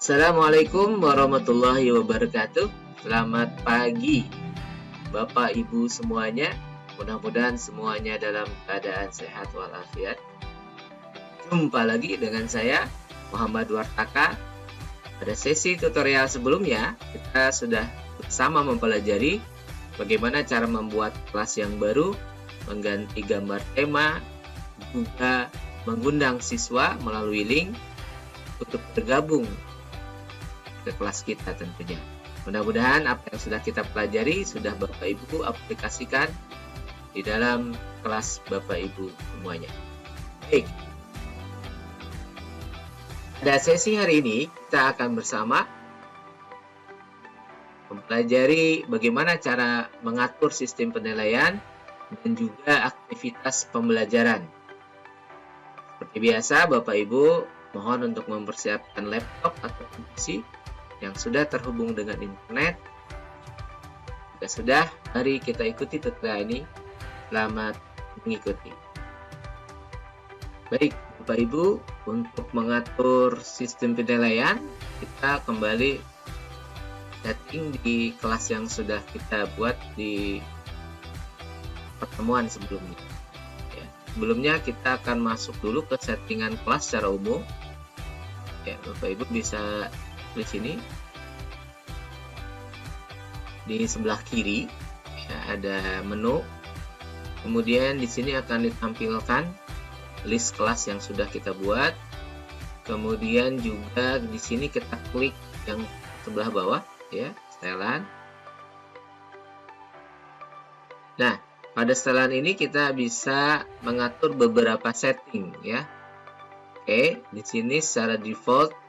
Assalamualaikum warahmatullahi wabarakatuh. Selamat pagi Bapak Ibu semuanya. Mudah-mudahan semuanya dalam keadaan sehat walafiat. Jumpa lagi dengan saya Muhammad Wartaka. Pada sesi tutorial sebelumnya kita sudah bersama mempelajari bagaimana cara membuat kelas yang baru, mengganti gambar tema, juga mengundang siswa melalui link untuk bergabung ke kelas kita tentunya. Mudah-mudahan apa yang sudah kita pelajari sudah Bapak Ibu aplikasikan di dalam kelas Bapak Ibu semuanya. Baik. Pada sesi hari ini kita akan bersama mempelajari bagaimana cara mengatur sistem penilaian dan juga aktivitas pembelajaran. Seperti biasa Bapak Ibu mohon untuk mempersiapkan laptop atau PC yang sudah terhubung dengan internet. Jika sudah, mari kita ikuti tutorial ini. Selamat mengikuti. Baik, Bapak Ibu, untuk mengatur sistem penilaian, kita kembali setting di kelas yang sudah kita buat di pertemuan sebelumnya. Ya, sebelumnya kita akan masuk dulu ke settingan kelas secara umum. Ya, Bapak Ibu bisa di sini di sebelah kiri ya, ada menu, kemudian di sini akan ditampilkan list kelas yang sudah kita buat, kemudian juga di sini kita klik yang sebelah bawah ya, setelan. Nah, pada setelan ini kita bisa mengatur beberapa setting ya. Oke, di sini secara default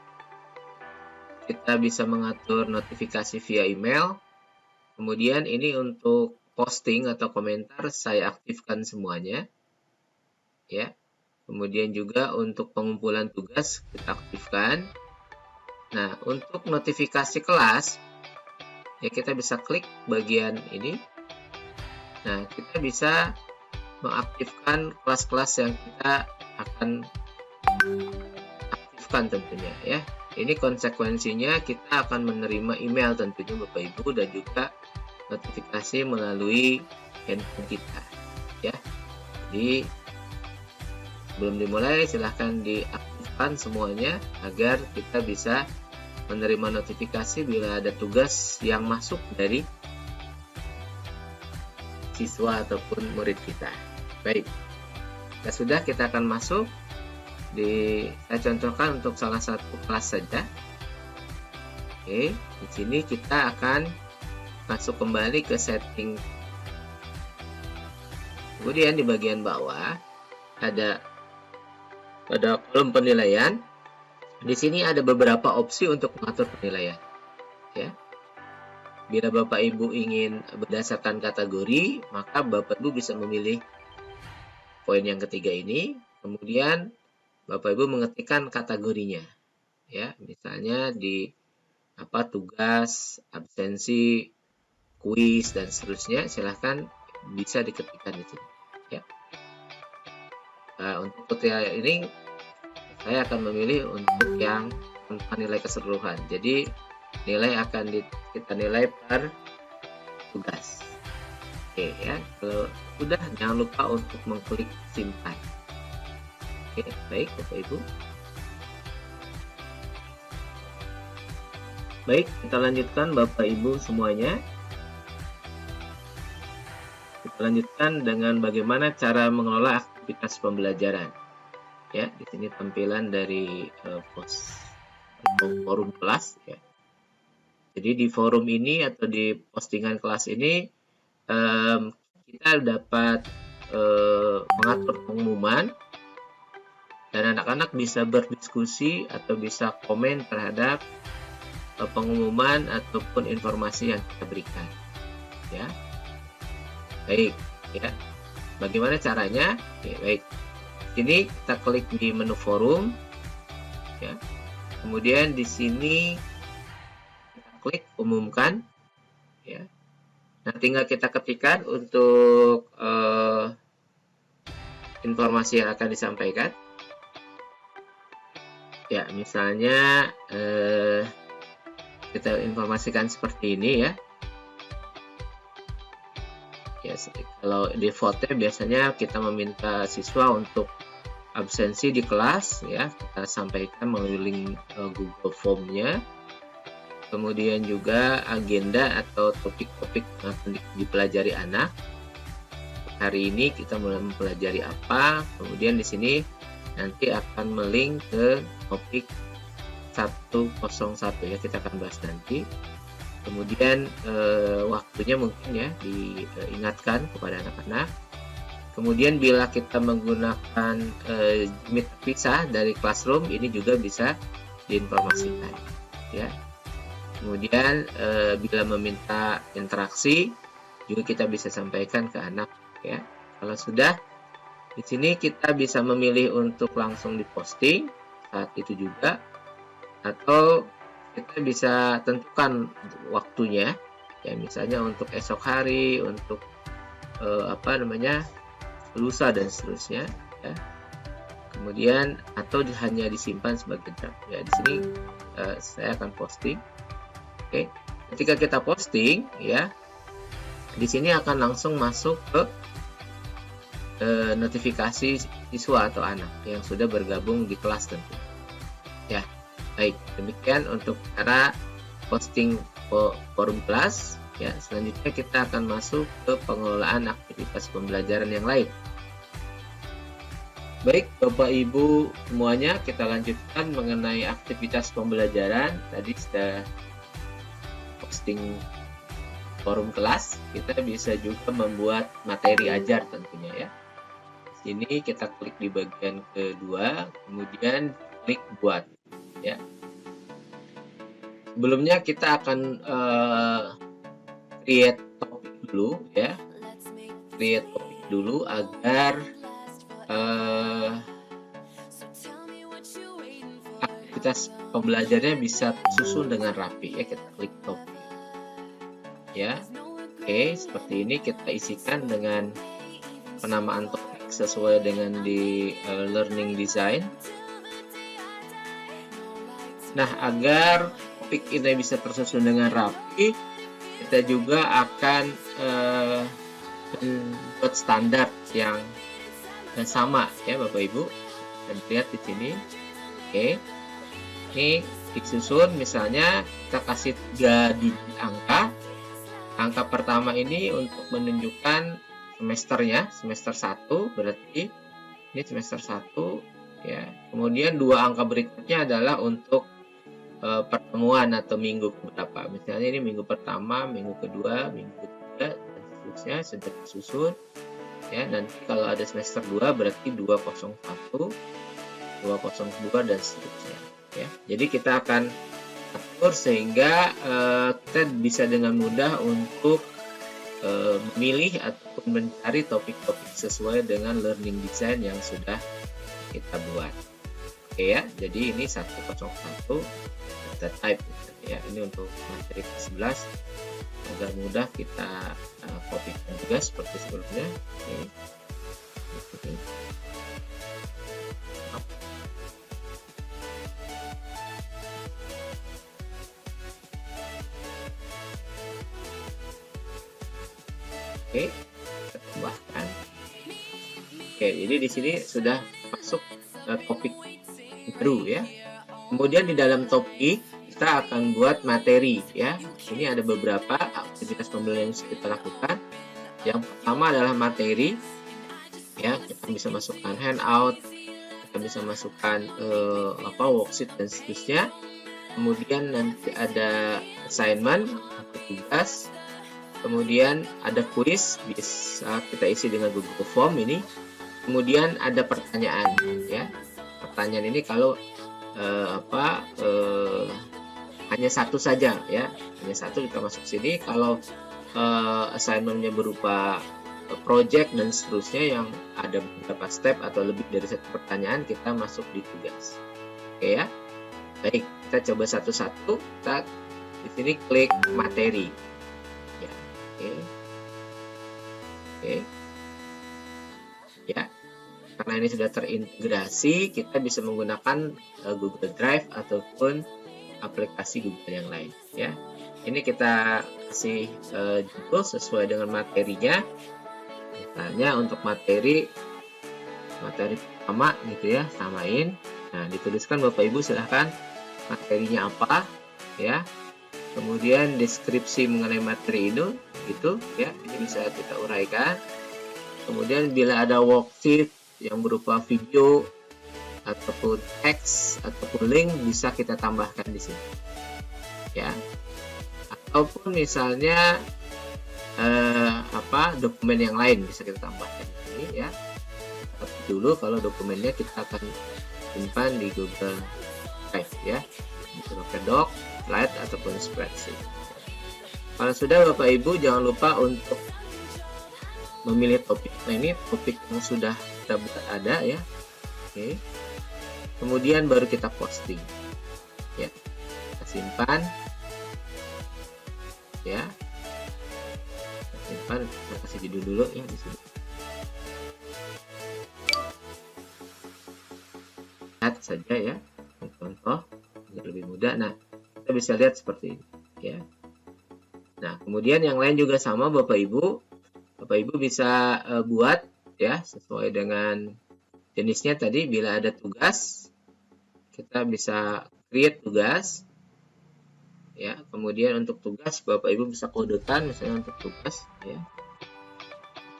kita bisa mengatur notifikasi via email. Kemudian ini untuk posting atau komentar saya aktifkan semuanya. Ya. Kemudian juga untuk pengumpulan tugas kita aktifkan. Nah, untuk notifikasi kelas ya kita bisa klik bagian ini. Nah, kita bisa mengaktifkan kelas-kelas yang kita akan aktifkan tentunya ya. Ini konsekuensinya kita akan menerima email tentunya Bapak Ibu dan juga notifikasi melalui handphone kita ya. Jadi sebelum dimulai silahkan diaktifkan semuanya agar kita bisa menerima notifikasi bila ada tugas yang masuk dari siswa ataupun murid kita. Baik, jika sudah kita akan masuk. Saya contohkan untuk salah satu kelas saja. Oke, di sini kita akan masuk kembali ke setting. Kemudian di bagian bawah ada pada kolom penilaian. Di sini ada beberapa opsi untuk mengatur penilaian. Ya. Bila Bapak Ibu ingin berdasarkan kategori, maka Bapak Ibu bisa memilih poin yang ketiga ini. Kemudian Bapak Ibu mengetikkan kategorinya. Ya, misalnya di tugas, absensi, kuis dan seterusnya, silahkan bisa diketikkan di sini. Ya. Nah, untuk tutorial ini saya akan memilih untuk yang tanpa nilai keseluruhan. Jadi nilai akan kita nilai per tugas. Oke ya, kalau sudah jangan lupa untuk mengklik simpan. Oke, baik Bapak Ibu. Baik, kita lanjutkan Bapak Ibu semuanya. Kita lanjutkan dengan bagaimana cara mengelola aktivitas pembelajaran. Ya, di sini tampilan dari forum kelas ya. Jadi di forum ini atau di postingan kelas ini kita dapat mengatur pengumuman dan anak-anak bisa berdiskusi atau bisa komen terhadap pengumuman ataupun informasi yang kita berikan. Ya, baik. Ya, bagaimana caranya? Oke, baik. Sini kita klik di menu forum. Ya, kemudian di sini kita klik umumkan. Ya, nah tinggal kita ketikkan untuk informasi yang akan disampaikan. Ya, misalnya kita informasikan seperti ini ya. Ya, kalau di vote biasanya kita meminta siswa untuk absensi di kelas ya, kita sampaikan melalui link Google Form-nya. Kemudian juga agenda atau topik-topik yang akan dipelajari anak. Hari ini kita mulai mempelajari apa, kemudian di sini nanti akan melink ke topik 101 ya, kita akan bahas nanti. Kemudian waktunya mungkin ya diingatkan kepada anak-anak. Kemudian bila kita menggunakan Meet terpisah dari Classroom, ini juga bisa diinformasikan ya. Kemudian bila meminta interaksi juga kita bisa sampaikan ke anak ya. Kalau sudah, di sini kita bisa memilih untuk langsung diposting saat itu juga, atau kita bisa tentukan waktunya ya, misalnya untuk esok hari, untuk lusa dan seterusnya ya. Kemudian atau hanya disimpan sebagai draft ya. Di sini saya akan posting. Oke, ketika kita posting ya, di sini akan langsung masuk ke notifikasi siswa atau anak yang sudah bergabung di kelas tentu ya. Baik, demikian untuk cara posting forum kelas ya. Selanjutnya kita akan masuk ke pengelolaan aktivitas pembelajaran yang lain. Baik Bapak Ibu semuanya, kita lanjutkan mengenai aktivitas pembelajaran. Tadi sudah posting forum kelas, kita bisa juga membuat materi ajar tentunya ya. Sini kita klik di bagian kedua, kemudian klik buat ya. Sebelumnya kita akan create topik dulu ya, create topik dulu agar aktivitas pembelajarannya bisa tersusun dengan rapi ya. Kita klik topik ya. Oke, seperti ini kita isikan dengan penamaan topik sesuai dengan di learning design. Nah, agar topik ini bisa tersusun dengan rapi, kita juga akan membuat standar yang sama ya Bapak Ibu. Dan lihat di sini. Oke. Ini disusun, misalnya kita kasih 3 digit angka. Angka pertama ini untuk menunjukkan semesternya, semester 1 berarti ini semester 1 ya. Kemudian 2 angka berikutnya adalah untuk pertemuan atau minggu berapa. Misalnya ini minggu pertama, minggu kedua, minggu ketiga dan seterusnya sudah disusun ya. Nanti kalau ada semester 2 berarti 201, 202 dan seterusnya ya. Jadi kita akan atur sehingga kita bisa dengan mudah untuk memilih ataupun mencari topik-topik sesuai dengan learning design yang sudah kita buat. Oke ya, jadi ini 101 kita type ya. Ini untuk materi ke-11 agar mudah kita copykan juga seperti sebelumnya. Oke. Oke, kita tambahkan. Oke, jadi di sini sudah masuk topik baru ya. Kemudian di dalam topik kita akan buat materi ya. Ini ada beberapa aktivitas pembelajaran yang kita lakukan. Yang pertama adalah materi ya. Kita bisa masukkan handout, kita bisa masukkan worksheet dan seterusnya. Kemudian nanti ada assignment atau tugas. Kemudian ada kuis, bisa kita isi dengan Google Form ini. Kemudian ada pertanyaan ya. Pertanyaan ini kalau hanya satu saja ya, hanya satu kita masuk sini. Kalau assignmentnya berupa project dan seterusnya yang ada beberapa step atau lebih dari satu pertanyaan, kita masuk di tugas. Oke ya. Baik, kita coba satu-satu. Kita di sini klik materi ya. Oke ya. karena ini sudah terintegrasi, kita bisa menggunakan Google Drive ataupun aplikasi Google yang lain ya. Ini kita kasih judul sesuai dengan materinya. Misalnya untuk materi pertama gitu ya, samain. Nah, dituliskan Bapak Ibu silahkan materinya apa ya. Kemudian deskripsi mengenai materi itu gitu ya. Ini bisa kita uraikan. Kemudian bila ada worksheet yang berupa video ataupun teks ataupun link bisa kita tambahkan di sini. Ya. Ataupun misalnya dokumen yang lain bisa kita tambahkan di sini ya. Tapi dulu kalau dokumennya kita akan simpan di Google Drive ya. Bisa pakai doc, slide ataupun spreadsheet. Kalau sudah Bapak Ibu jangan lupa untuk memilih topik. Nah, ini topik yang sudah kita buat ada ya. Oke. Kemudian baru kita posting. Ya. Kita simpan. Ya. Kita simpan, kita kasih judul dulu ya di sini. Lihat saja ya. Contoh lebih mudah. Nah, kita bisa lihat seperti ini ya. Nah, kemudian yang lain juga sama Bapak Ibu. Bapak Ibu bisa buat ya sesuai dengan jenisnya tadi. Bila ada tugas, kita bisa create tugas ya. Kemudian untuk tugas Bapak Ibu bisa kodekan misalnya untuk tugas ya.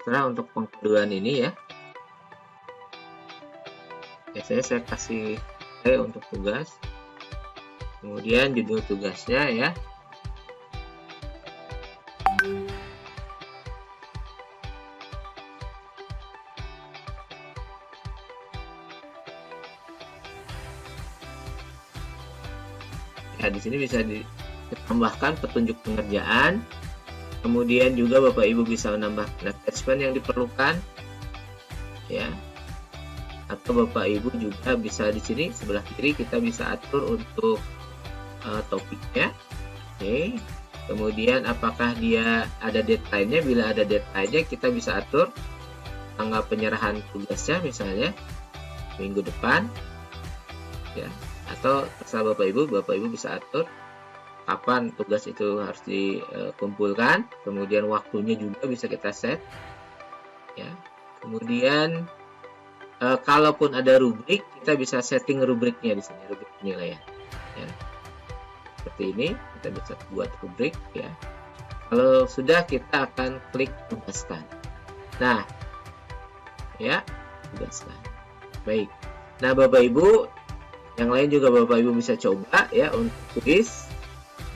Setelah untuk pengkodean ini ya. Biasanya saya kasih untuk tugas. Kemudian judul tugasnya ya. Ya, di sini bisa ditambahkan petunjuk pengerjaan. Kemudian juga Bapak Ibu bisa menambahkan attachment yang diperlukan. Ya. Atau Bapak Ibu juga bisa di sini sebelah kiri kita bisa atur untuk topiknya. Oke. Kemudian apakah dia ada deadline-nya? Bila ada deadline-nya kita bisa atur tanggal penyerahan tugasnya misalnya minggu depan. Ya. Atau terserah Bapak Ibu bisa atur kapan tugas itu harus dikumpulkan. Kemudian waktunya juga bisa kita set. Ya. Kemudian kalaupun ada rubrik, kita bisa setting rubriknya di sini, rubrik penilaian. Ya. Seperti ini, kita bisa buat rubrik ya. Kalau sudah kita akan klik tugaskan. Nah, ya, tugaskan. Baik. Nah, Bapak Ibu, yang lain juga Bapak Ibu bisa coba ya untuk kuis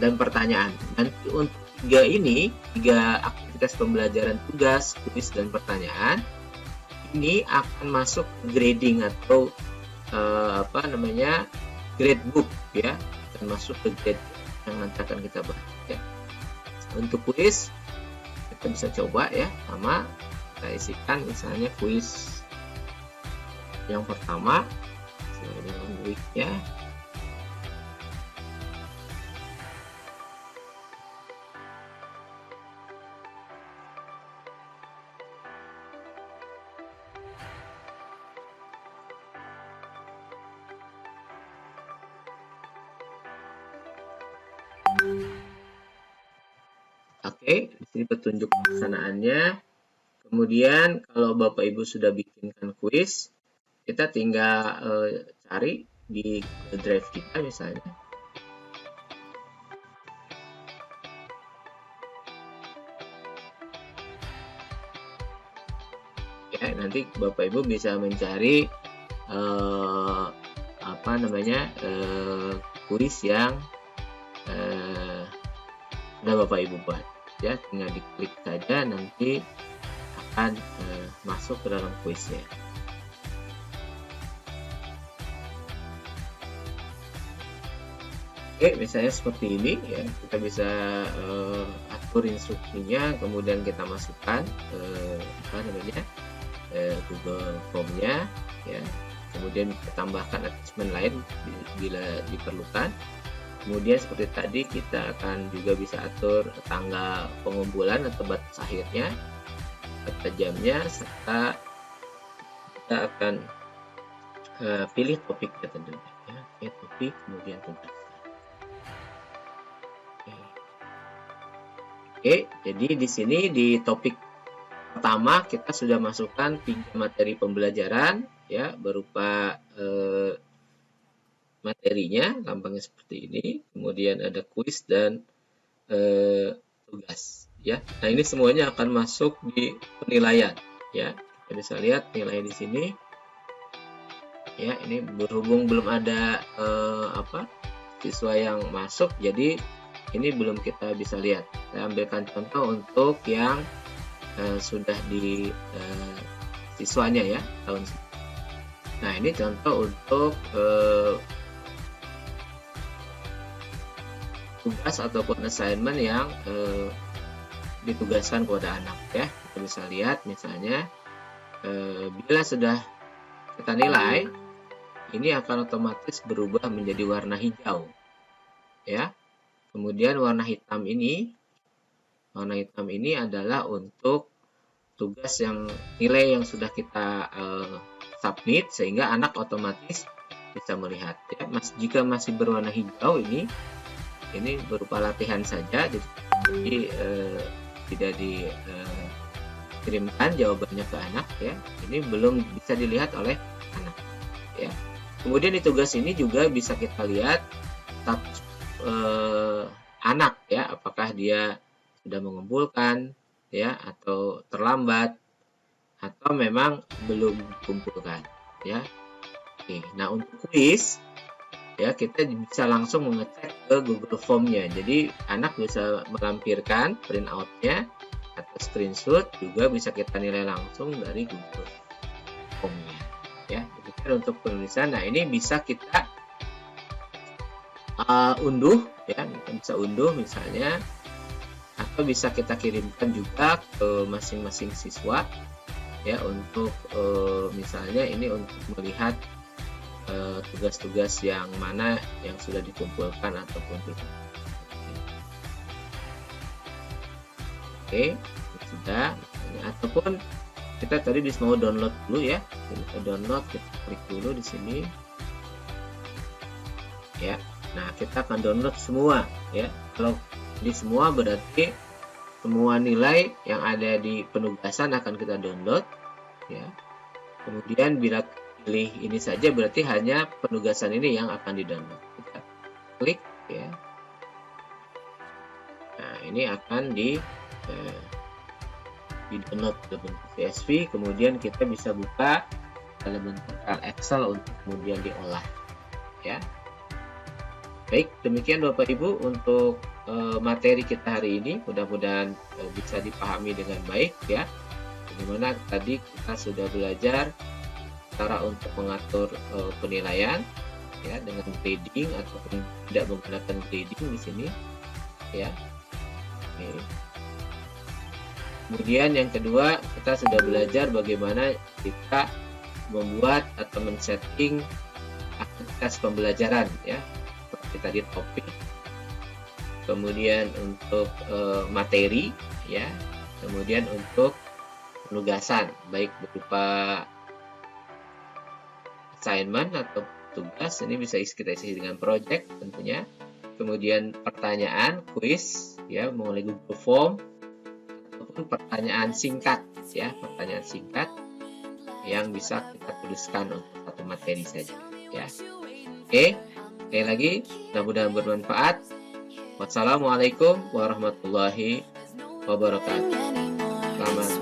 dan pertanyaan. Nanti untuk tiga aktivitas pembelajaran tugas, kuis dan pertanyaan ini akan masuk grading atau gradebook ya, akan masuk ke grade yang nanti akan kita bahas ya. Untuk kuis kita bisa coba ya, sama kita isikan misalnya kuis yang pertama dengan weeknya. Oke, di sini petunjuk pelaksanaannya. Kemudian kalau Bapak Ibu sudah bikinkan kuis, kita tinggal cari di Google Drive kita misalnya. Ya, nanti Bapak Ibu bisa mencari kuis yang sudah Bapak Ibu buat. Ya, tinggal diklik saja nanti akan masuk ke dalam kuisnya. Oke, misalnya seperti ini ya, kita bisa atur instruksinya, kemudian kita masukkan Google Form-nya ya. Kemudian kita tambahkan attachment lain bila diperlukan. Kemudian seperti tadi kita akan juga bisa atur tanggal pengumpulan atau batas akhirnya, kata jamnya, serta kita akan pilih topiknya tentunya ya. Oke, topik kemudian tugas. Oke, jadi di sini di topik pertama kita sudah masukkan 3 materi pembelajaran ya, berupa materinya, lambangnya seperti ini, kemudian ada kuis dan tugas ya. Nah, ini semuanya akan masuk di penilaian ya. Kita bisa lihat nilai di sini ya. Ini berhubung belum ada siswa yang masuk, jadi ini belum kita bisa lihat. Saya ambilkan contoh untuk yang sudah di siswanya ya tahun. Nah, ini contoh untuk tugas ataupun assignment yang ditugaskan kepada anak ya. Kita bisa lihat misalnya bila sudah kita nilai, ini akan otomatis berubah menjadi warna hijau ya. Kemudian warna hitam ini adalah untuk tugas yang nilai yang sudah kita submit, sehingga anak otomatis bisa melihat ya. Jika masih berwarna hijau, ini berupa latihan saja, jadi tidak dikirimkan jawabannya ke anak ya. Ini belum bisa dilihat oleh anak ya. Kemudian di tugas ini juga bisa kita lihat status anak ya, apakah dia sudah mengumpulkan ya, atau terlambat, atau memang belum dikumpulkan ya. Oke, nah untuk kuis ya, kita bisa langsung mengecek ke Google Form-nya. Jadi anak bisa melampirkan print out-nya atau screenshot, juga bisa kita nilai langsung dari Google Form-nya ya. Demikian untuk penulisan. Nah, ini bisa kita unduh ya, kita bisa unduh misalnya, atau bisa kita kirimkan juga ke masing-masing siswa ya, untuk misalnya ini untuk melihat tugas-tugas yang mana yang sudah dikumpulkan ataupun tidak. Oke, sudah. Ataupun kita tadi mau download dulu ya, kita download, kita klik dulu di sini ya. Nah, kita akan download semua ya. Kalau di semua berarti semua nilai yang ada di penugasan akan kita download ya. Kemudian bila pilih ini saja, berarti hanya penugasan ini yang akan di-download. Kita klik ya. Nah, ini akan di-download dalam bentuk CSV, kemudian kita bisa buka dalam bentuk Excel untuk kemudian diolah ya. Baik, demikian Bapak Ibu untuk materi kita hari ini. Mudah-mudahan bisa dipahami dengan baik ya. Bagaimana tadi kita sudah belajar cara untuk mengatur penilaian ya, dengan grading ataupun tidak menggunakan grading di sini ya. Oke. Kemudian yang kedua, kita sudah belajar bagaimana kita membuat atau men-setting aktivitas pembelajaran ya, seperti tadi topik, kemudian untuk materi ya, kemudian untuk penugasan baik berupa assignment atau tugas, ini bisa kita isi dengan project tentunya. Kemudian pertanyaan, kuis ya, melalui Google Form, ataupun pertanyaan singkat ya, pertanyaan singkat yang bisa kita tuliskan untuk satu materi saja ya. Oke, sekali lagi mudah-mudahan bermanfaat. Wassalamualaikum warahmatullahi wabarakatuh. Selamat